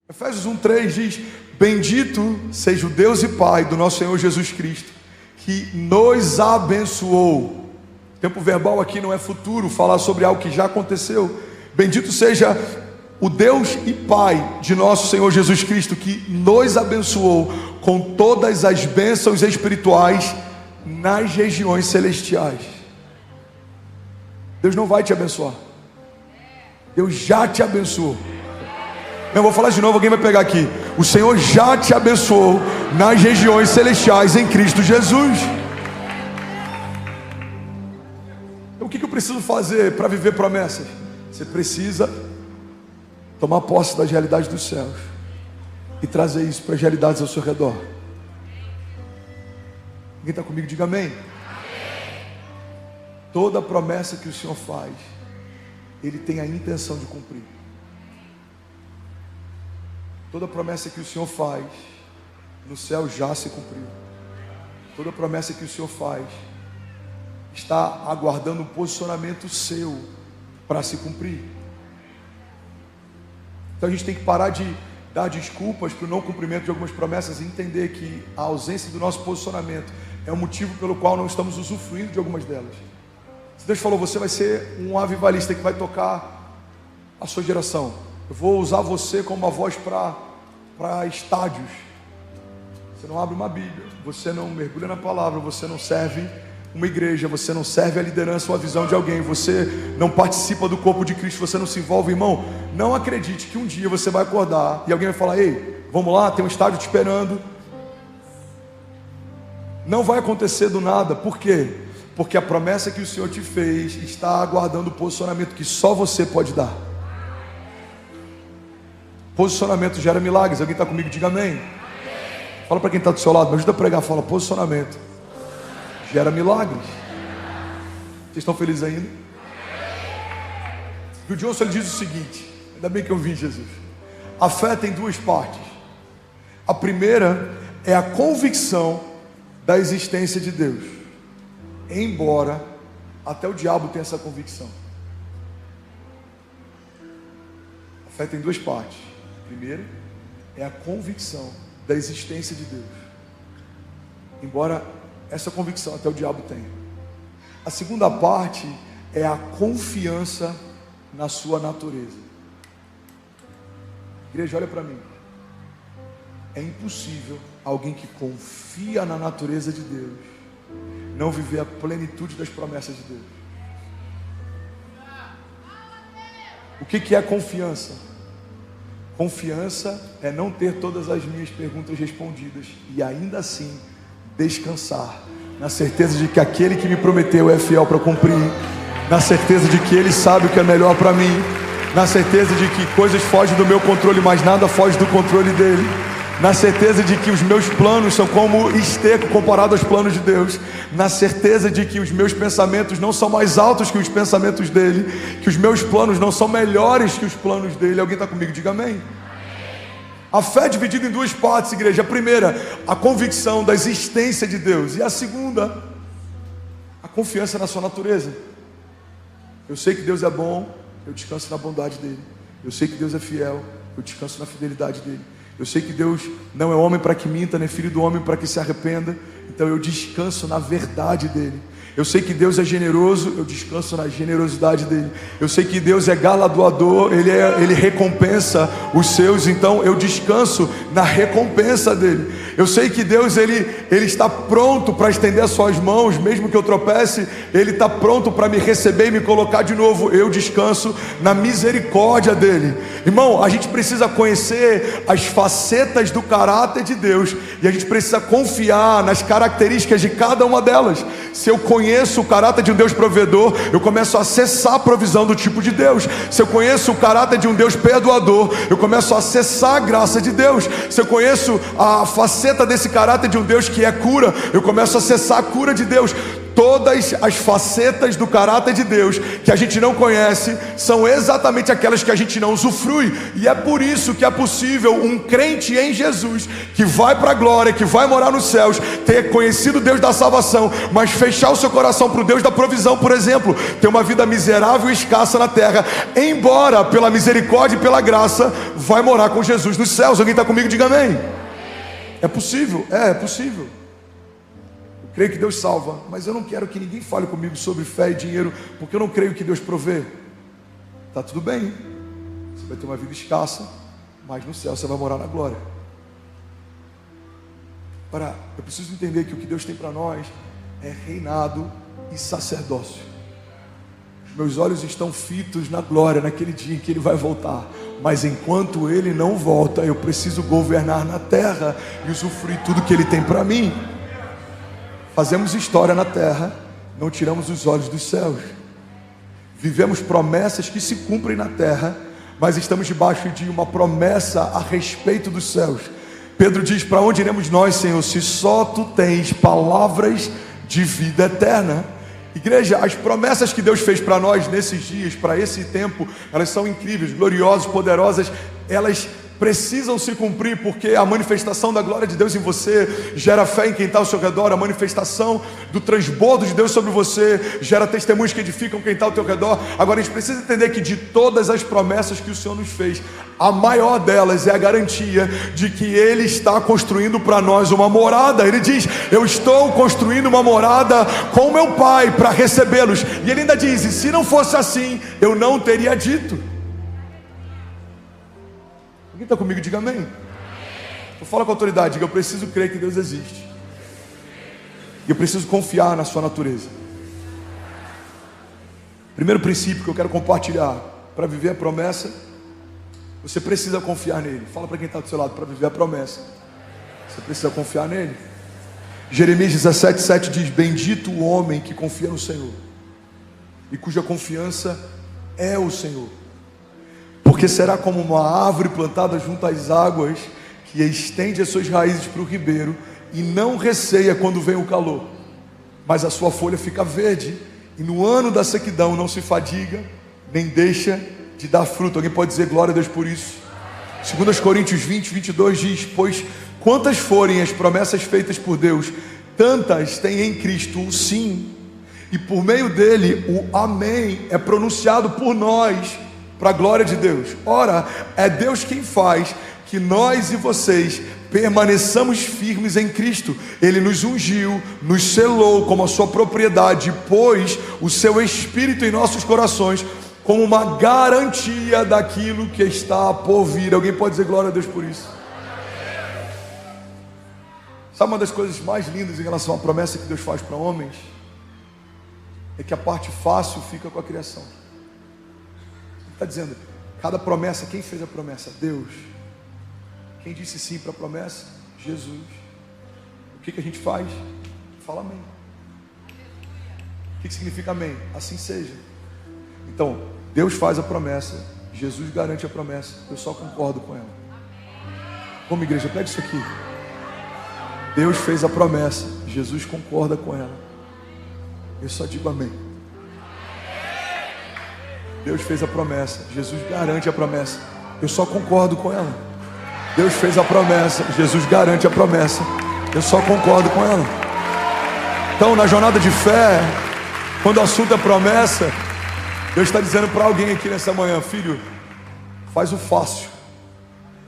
Efésios 1:3 diz: bendito seja o Deus e Pai do nosso Senhor Jesus Cristo, que nos abençoou. O tempo verbal aqui não é futuro, falar sobre algo que já aconteceu. Bendito seja o Deus e Pai de nosso Senhor Jesus Cristo, que nos abençoou com todas as bênçãos espirituais nas regiões celestiais. Deus não vai te abençoar, Deus já te abençoou. Eu vou falar de novo, alguém vai pegar aqui. O Senhor já te abençoou nas regiões celestiais em Cristo Jesus. Então o que eu preciso fazer para viver promessas? Você precisa tomar posse das realidades dos céus e trazer isso para as realidades ao seu redor. Alguém está comigo? Diga amém. Toda promessa que o Senhor faz, Ele tem a intenção de cumprir. Toda promessa que o Senhor faz, no céu já se cumpriu. Toda promessa que o Senhor faz, está aguardando um posicionamento seu para se cumprir. Então a gente tem que parar de dar desculpas para o não cumprimento de algumas promessas e entender que a ausência do nosso posicionamento é o motivo pelo qual não estamos usufruindo de algumas delas. Se Deus falou, você vai ser um avivalista que vai tocar a sua geração, eu vou usar você como uma voz para estádios. Você não abre uma Bíblia, você não mergulha na palavra, você não serve uma igreja, você não serve a liderança ou a visão de alguém, você não participa do corpo de Cristo, você não se envolve, irmão. Não acredite que um dia você vai acordar e alguém vai falar: ei, vamos lá, tem um estádio te esperando. Não vai acontecer do nada. Por quê? Porque a promessa que o Senhor te fez está aguardando o posicionamento que só você pode dar. Posicionamento gera milagres. Alguém está comigo? Diga amém. Fala para quem está do seu lado, me ajuda a pregar. Fala: posicionamento gera milagres. Vocês estão felizes ainda? E o Johnson ele diz o seguinte: ainda bem que eu vi Jesus. A fé tem duas partes. A primeira é a convicção da existência de Deus, embora até o diabo tenha essa convicção. A fé tem duas partes. A primeira é a convicção da existência de Deus, embora essa convicção até o diabo tenha. A segunda parte é a confiança na sua natureza. Igreja, olha para mim. É impossível alguém que confia na natureza de Deus não viver a plenitude das promessas de Deus. O que é confiança? Confiança é não ter todas as minhas perguntas respondidas e ainda assim descansar na certeza de que aquele que me prometeu é fiel para cumprir, na certeza de que Ele sabe o que é melhor para mim, na certeza de que coisas fogem do meu controle, mas nada foge do controle dEle, na certeza de que os meus planos são como esterco comparado aos planos de Deus, na certeza de que os meus pensamentos não são mais altos que os pensamentos dEle, que os meus planos não são melhores que os planos dEle. Alguém está comigo? Diga amém. A fé é dividida em duas partes, igreja. A primeira, a convicção da existência de Deus, e a segunda, a confiança na sua natureza. Eu sei que Deus é bom, eu descanso na bondade dEle. Eu sei que Deus é fiel, eu descanso na fidelidade dEle. Eu sei que Deus não é homem para que minta, nem filho do homem para que se arrependa. Então eu descanso na verdade dEle. Eu sei que Deus é generoso, eu descanso na generosidade dEle. Eu sei que Deus é galardoador, Ele recompensa os seus, então eu descanso na recompensa dEle. Eu sei que Deus ele está pronto para estender as suas mãos, mesmo que eu tropece, Ele está pronto para me receber e me colocar de novo. Eu descanso na misericórdia dEle. Irmão, a gente precisa conhecer as facetas do caráter de Deus, e a gente precisa confiar nas características de cada uma delas. Se eu conheço o caráter de um Deus provedor, eu começo a acessar a provisão do tipo de Deus. Se eu conheço o caráter de um Deus perdoador, eu começo a acessar a graça de Deus. Se eu conheço a faceta desse caráter de um Deus que é cura, eu começo a acessar a cura de Deus. Todas as facetas do caráter de Deus que a gente não conhece são exatamente aquelas que a gente não usufrui. E é por isso que é possível um crente em Jesus, que vai para a glória, que vai morar nos céus, ter conhecido o Deus da salvação, mas fechar o seu coração para o Deus da provisão, por exemplo, ter uma vida miserável e escassa na terra, embora pela misericórdia e pela graça vai morar com Jesus nos céus. Alguém está comigo? Diga amém. É possível, é possível. Creio que Deus salva, mas eu não quero que ninguém fale comigo sobre fé e dinheiro, porque eu não creio que Deus provê. Tá tudo bem, você vai ter uma vida escassa, mas no céu você vai morar na glória. Agora, eu preciso entender que o que Deus tem para nós é reinado e sacerdócio. Meus olhos estão fitos na glória, naquele dia em que Ele vai voltar. Mas enquanto Ele não volta, eu preciso governar na terra e usufruir tudo que Ele tem para mim. Fazemos história na terra, não tiramos os olhos dos céus. Vivemos promessas que se cumprem na terra, mas estamos debaixo de uma promessa a respeito dos céus. Pedro diz: para onde iremos nós, Senhor, se só Tu tens palavras de vida eterna? Igreja, as promessas que Deus fez para nós nesses dias, para esse tempo, elas são incríveis, gloriosas, poderosas. Elas precisam se cumprir, porque a manifestação da glória de Deus em você gera fé em quem está ao seu redor. A manifestação do transbordo de Deus sobre você gera testemunhos que edificam quem está ao teu redor. Agora a gente precisa entender que de todas as promessas que o Senhor nos fez, a maior delas é a garantia de que Ele está construindo para nós uma morada. Ele diz: eu estou construindo uma morada com meu Pai para recebê-los. E Ele ainda diz: e se não fosse assim, eu não teria dito. Alguém está comigo? Diga amém. Eu falo com autoridade, diga: eu preciso crer que Deus existe. E eu preciso confiar na sua natureza. Primeiro princípio que eu quero compartilhar: para viver a promessa, você precisa confiar nele. Fala para quem está do seu lado: para viver a promessa, você precisa confiar nele. Jeremias 17:7 diz: bendito o homem que confia no Senhor e cuja confiança é o Senhor, porque será como uma árvore plantada junto às águas, que estende as suas raízes para o ribeiro e não receia quando vem o calor, mas a sua folha fica verde, e no ano da sequidão não se fadiga, nem deixa de dar fruto. Alguém pode dizer glória a Deus por isso? 2 Coríntios 20:22 diz: pois quantas forem as promessas feitas por Deus, tantas tem em Cristo o sim, e por meio dele o amém é pronunciado por nós, para a glória de Deus. Ora, é Deus quem faz que nós e vocês permaneçamos firmes em Cristo. Ele nos ungiu, nos selou como a sua propriedade, pôs o seu Espírito em nossos corações como uma garantia daquilo que está por vir. Alguém pode dizer glória a Deus por isso? Sabe uma das coisas mais lindas em relação à promessa que Deus faz para homens? É que a parte fácil fica com a criação. Está dizendo, cada promessa, quem fez a promessa? Deus. Quem disse sim para a promessa? Jesus. O que a gente faz? Fala amém. O que significa amém? Assim seja. Então, Deus faz a promessa, Jesus garante a promessa, eu só concordo com ela. Como igreja, pega isso aqui. Deus fez a promessa, Jesus concorda com ela, eu só digo amém. Deus fez a promessa, Jesus garante a promessa, eu só concordo com ela. Deus fez a promessa, Jesus garante a promessa, eu só concordo com ela. Então, na jornada de fé, quando o assunto é promessa, Deus está dizendo para alguém aqui nessa manhã: filho, faz o fácil,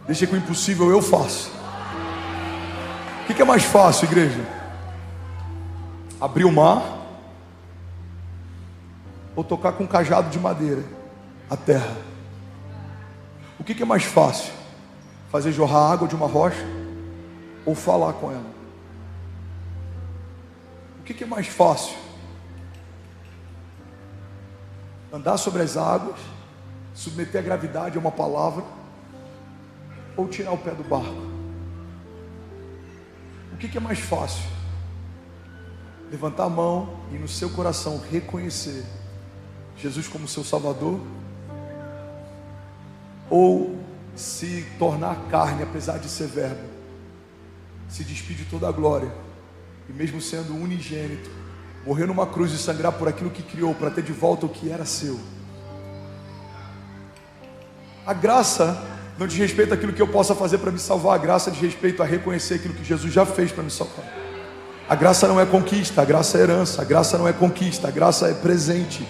deixa que o impossível eu faço. O que é mais fácil, igreja? Abrir o mar ou tocar com um cajado de madeira a terra? O que é mais fácil? Fazer jorrar água de uma rocha ou falar com ela? O que é mais fácil? Andar sobre as águas, submeter a gravidade a uma palavra, ou tirar o pé do barco? O que é mais fácil? Levantar a mão e no seu coração reconhecer Jesus como seu Salvador, ou se tornar carne, apesar de ser verbo, se despir de toda a glória, e mesmo sendo unigênito, morrer numa cruz e sangrar por aquilo que criou, para ter de volta o que era seu. A graça não diz respeito àquilo que eu possa fazer para me salvar, a graça diz respeito a reconhecer aquilo que Jesus já fez para me salvar. A graça não é conquista, a graça é herança, a graça não é conquista, a graça é presente.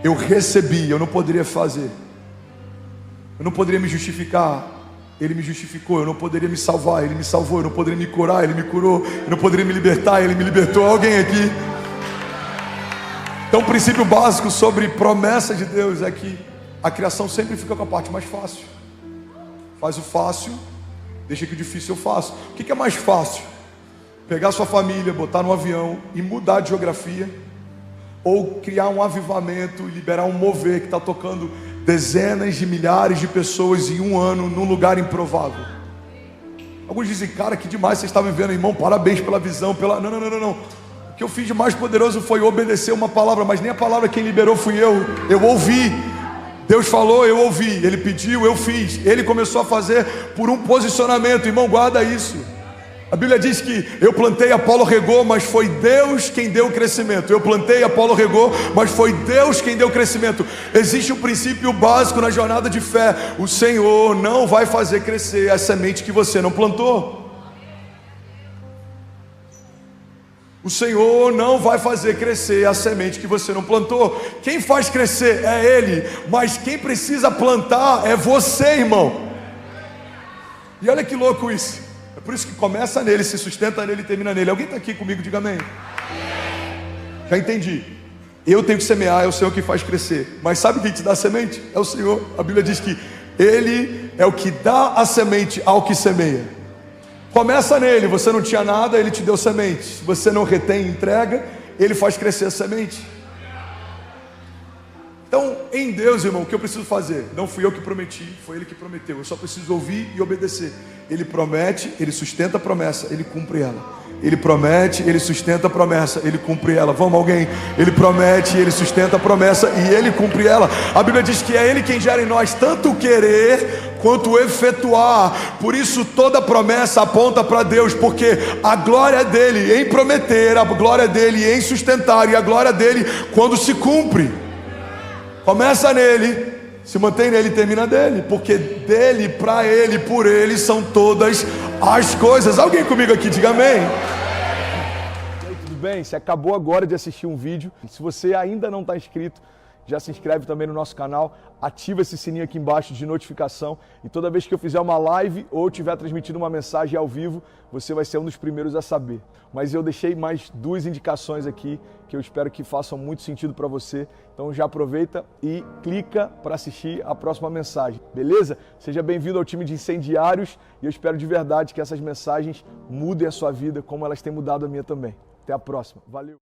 Eu recebi, eu não poderia fazer, eu não poderia me justificar, Ele me justificou. Eu não poderia me salvar, Ele me salvou. Eu não poderia me curar, Ele me curou. Eu não poderia me libertar, Ele me libertou. Alguém aqui? Então o princípio básico sobre promessa de Deus é que a criação sempre fica com a parte mais fácil. Faz o fácil, deixa que o difícil eu faço. O que é mais fácil? Pegar sua família, botar no avião e mudar de geografia, ou criar um avivamento e liberar um mover que está tocando dezenas de milhares de pessoas em um ano num lugar improvável. Alguns dizem, cara, que demais você está vivendo, irmão, parabéns pela visão, pela... Não. O que eu fiz de mais poderoso foi obedecer uma palavra, mas nem a palavra quem liberou fui eu ouvi. Deus falou, eu ouvi. Ele pediu, eu fiz. Ele começou a fazer por um posicionamento. Irmão, guarda isso. A Bíblia diz que eu plantei, Apolo regou, mas foi Deus quem deu o crescimento. Eu plantei, Apolo regou, mas foi Deus quem deu o crescimento. Existe um princípio básico na jornada de fé: o Senhor não vai fazer crescer a semente que você não plantou. O Senhor não vai fazer crescer a semente que você não plantou. Quem faz crescer é Ele, mas quem precisa plantar é você, irmão. E olha que louco isso. É por isso que começa nele, se sustenta nele e termina nele. Alguém está aqui comigo? Diga amém. Já entendi. Eu tenho que semear, é o Senhor que faz crescer. Mas sabe quem te dá a semente? É o Senhor. A Bíblia diz que Ele é o que dá a semente ao que semeia. Começa nele, você não tinha nada, Ele te deu semente. Se você não retém e entrega, Ele faz crescer a semente. Então, em Deus, irmão, o que eu preciso fazer? Não fui eu que prometi, foi Ele que prometeu. Eu só preciso ouvir e obedecer. Ele promete, Ele sustenta a promessa, Ele cumpre ela. Ele promete, Ele sustenta a promessa, Ele cumpre ela. Vamos, alguém? Ele promete, Ele sustenta a promessa e Ele cumpre ela. A Bíblia diz que é Ele quem gera em nós tanto o querer quanto o efetuar. Por isso toda promessa aponta para Deus, porque a glória dele em prometer, a glória dele em sustentar e a glória dele quando se cumpre. Começa nele, se mantém nele e termina dele, porque dele, para ele, por ele são todas as coisas. Alguém comigo aqui, diga amém. E aí, tudo bem? Você acabou agora de assistir um vídeo. Se você ainda não está inscrito, já se inscreve também no nosso canal, ativa esse sininho aqui embaixo de notificação e toda vez que eu fizer uma live ou estiver transmitindo uma mensagem ao vivo, você vai ser um dos primeiros a saber. Mas eu deixei mais 2 indicações aqui que eu espero que façam muito sentido para você. Então já aproveita e clica para assistir a próxima mensagem, beleza? Seja bem-vindo ao time de incendiários e eu espero de verdade que essas mensagens mudem a sua vida como elas têm mudado a minha também. Até a próxima. Valeu!